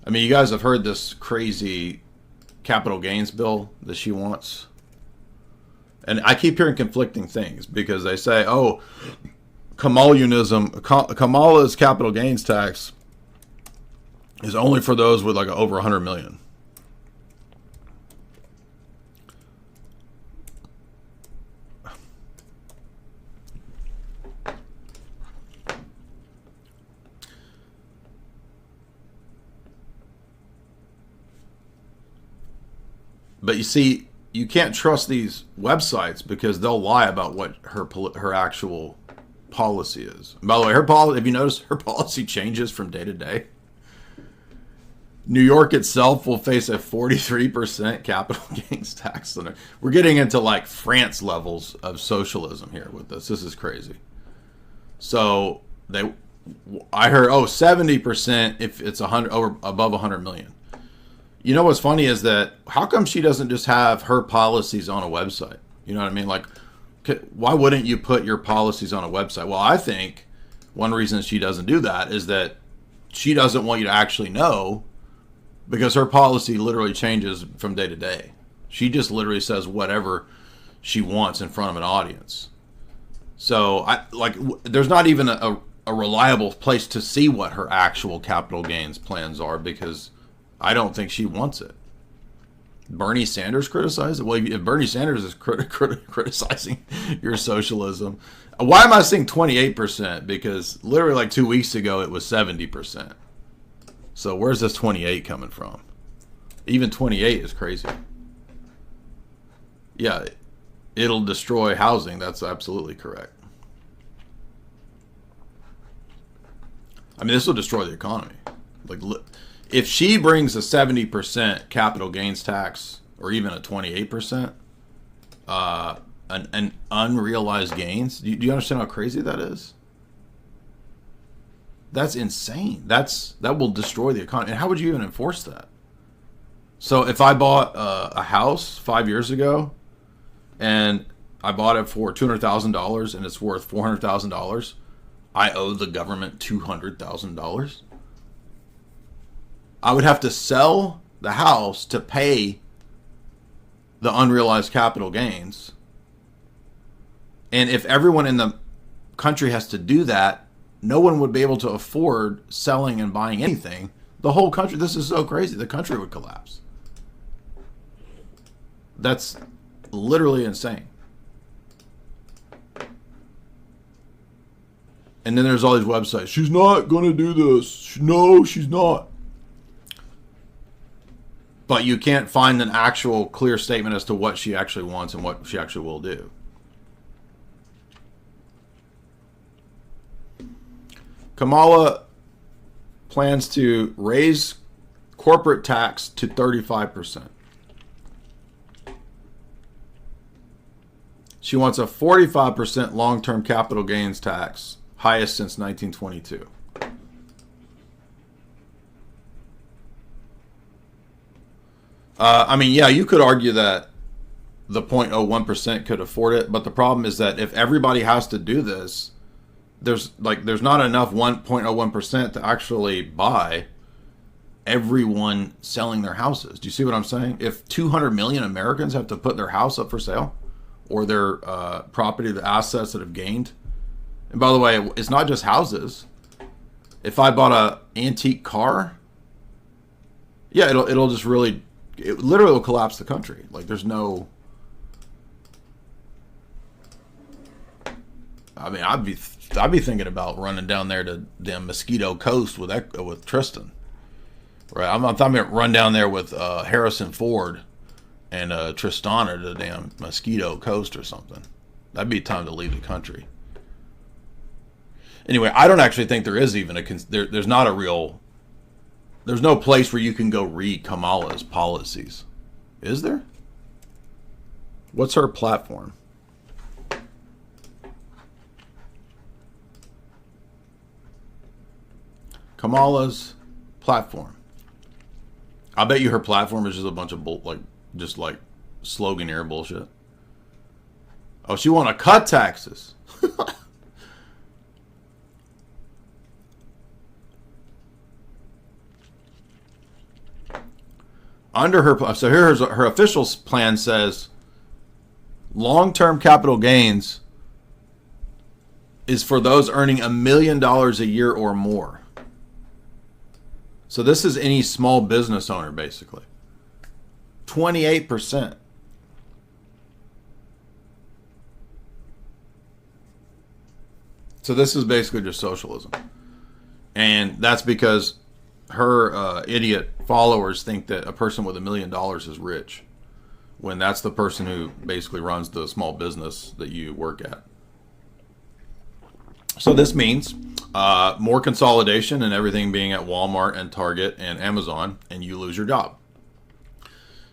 I mean, you guys have heard this crazy capital gains bill that she wants. And I keep hearing conflicting things because they say, oh, Kamala's capital gains tax is only for those with like over 100 million. But you see, you can't trust these websites because they'll lie about what her actual policy is. And by the way, her policy, have you noticed her policy changes from day to day? New York itself will face a 43% capital gains tax. We're getting into like France levels of socialism here with this. This is crazy. So I heard 70% if it's 100 over above 100 million. You know what's funny is that how come she doesn't just have her policies on a website? You know what I mean? Like, why wouldn't you put your policies on a website? Well, I think one reason she doesn't do that is that she doesn't want you to actually know, because her policy literally changes from day to day. She just literally says whatever she wants in front of an audience. So there's not even a reliable place to see what her actual capital gains plans are, because I don't think she wants it. Bernie Sanders criticized it. Well, if Bernie Sanders is criticizing your socialism, why am I saying 28%? Because literally like 2 weeks ago it was 70%. So where's this 28 coming from? Even 28 is crazy. Yeah, it'll destroy housing. That's absolutely correct. I mean, this will destroy the economy. Like, if she brings a 70% capital gains tax, or even a 28%, an unrealized gains, do you understand how crazy that is? That's insane. That will destroy the economy. And how would you even enforce that? So if I bought a house 5 years ago, and I bought it for $200,000 and it's worth $400,000, I owe the government $200,000. I would have to sell the house to pay the unrealized capital gains. And if everyone in the country has to do that, no one would be able to afford selling and buying anything. The whole country, this is so crazy, the country would collapse. That's literally insane. And then there's all these websites. She's not going to do this. No, she's not. But you can't find an actual clear statement as to what she actually wants and what she actually will do. Kamala plans to raise corporate tax to 35%. She wants a 45% long-term capital gains tax, highest since 1922. I mean, yeah, you could argue that the 0.01% could afford it, but the problem is that if everybody has to do this, there's not enough 1.01% to actually buy everyone selling their houses. Do you see what I'm saying? If 200 million Americans have to put their house up for sale, or their property, the assets that have gained, and by the way, it's not just houses. If I bought a antique car, yeah, it'll just really, it literally will collapse the country. Like, there's no, I mean, I'd be thinking about running down there to damn Mosquito Coast with Tristan, right? I'm gonna run down there with Harrison Ford and Tristana to damn Mosquito Coast or something. That'd be time to leave the country. Anyway, I don't actually think there is even there's not a real, there's no place where you can go read Kamala's policies. Is there? What's her platform? Kamala's platform. I bet you her platform is just a bunch of just like sloganeer bullshit. Oh, she want to cut taxes. Under her, so here's her official plan says long-term capital gains is for those earning $1 million a year or more. So this is any small business owner, basically. 28%. So this is basically just socialism. And that's because her idiot followers think that a person with $1 million is rich, when that's the person who basically runs the small business that you work at. So this means more consolidation and everything being at Walmart and Target and Amazon, and you lose your job.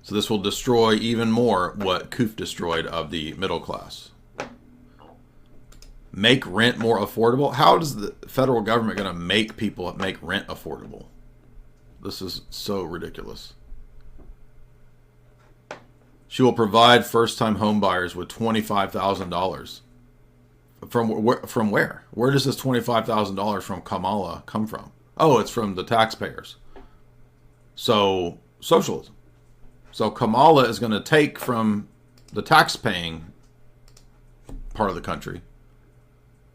So this will destroy even more what Koof destroyed of the middle class. Make rent more affordable? How is the federal government going to make people make rent affordable? This is so ridiculous. She will provide first-time home buyers with $25,000. From where? Where does this $25,000 from Kamala come from? Oh, it's from the taxpayers. So, socialism. So Kamala is going to take from the tax-paying part of the country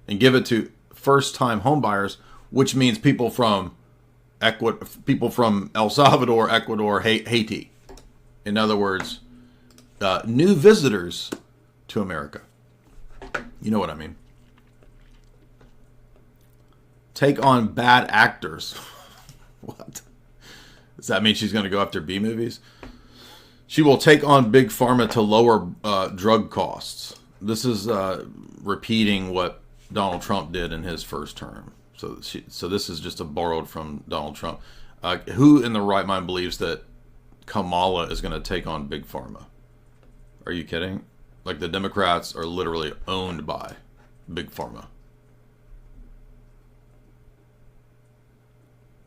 and give it to first-time home buyers, which means people from El Salvador, Ecuador, Haiti. In other words, new visitors to America. You know what I mean. Take on bad actors. What? Does that mean she's going to go after B movies? She will take on Big Pharma to lower drug costs. This is repeating what Donald Trump did in his first term. So this is just a borrowed from Donald Trump. Who in the right mind believes that Kamala is going to take on Big Pharma? Are you kidding? Like, the Democrats are literally owned by Big Pharma.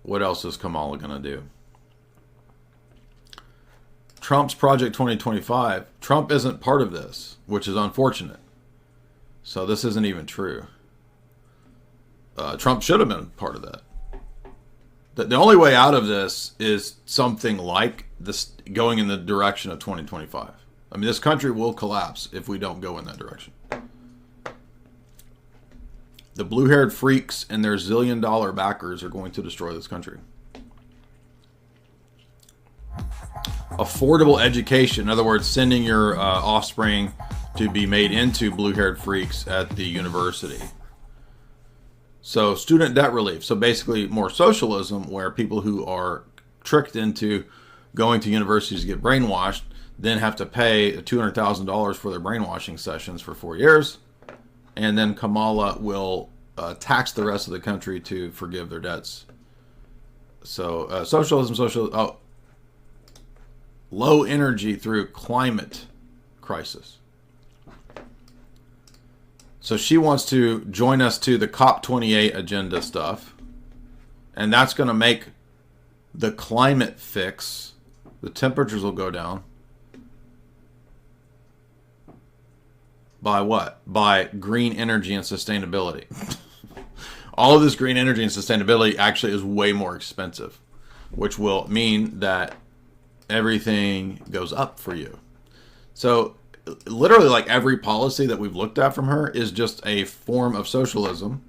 What else is Kamala going to do? Trump's Project 2025. Trump isn't part of this, which is unfortunate. So this isn't even true. Trump should have been part of that. The only way out of this is something like this, going in the direction of 2025. I mean, this country will collapse if we don't go in that direction. The blue-haired freaks and their zillion-dollar backers are going to destroy this country. Affordable education. In other words, sending your offspring to be made into blue-haired freaks at the university. So student debt relief. So basically more socialism, where people who are tricked into going to universities to get brainwashed then have to pay $200,000 for their brainwashing sessions for 4 years. And then Kamala will tax the rest of the country to forgive their debts. So socialism, low energy through climate crisis. So she wants to join us to the COP28 agenda stuff. And that's going to make the climate fix. The temperatures will go down. By what? By green energy and sustainability. All of this green energy and sustainability actually is way more expensive, which will mean that everything goes up for you. So literally, like, every policy that we've looked at from her is just a form of socialism,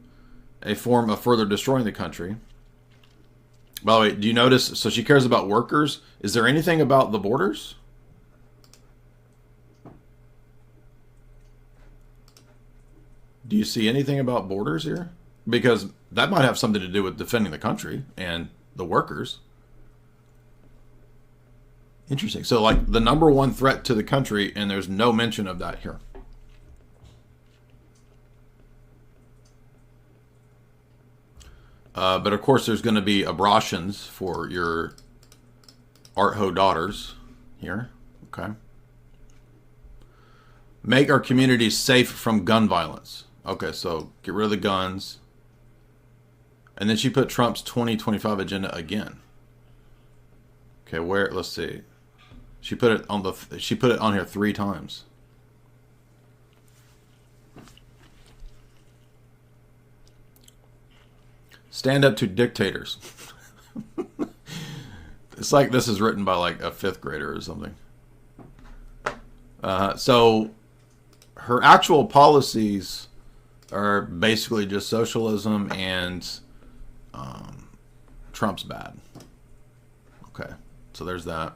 a form of further destroying the country. By the way, do you notice? So she cares about workers. Is there anything about the borders? Do you see anything about borders here? Because that might have something to do with defending the country and the workers. Interesting. So, like, the number one threat to the country, and there's no mention of that here. But of course, there's going to be abortions for your Art-Ho daughters here. Okay. Make our communities safe from gun violence. Okay, so get rid of the guns. And then she put Trump's 2025 agenda again. Okay, where? Let's see. She put it on here 3 times. Stand up to dictators. It's like this is written by like a fifth grader or something. So her actual policies are basically just socialism and Trump's bad. Okay, so there's that.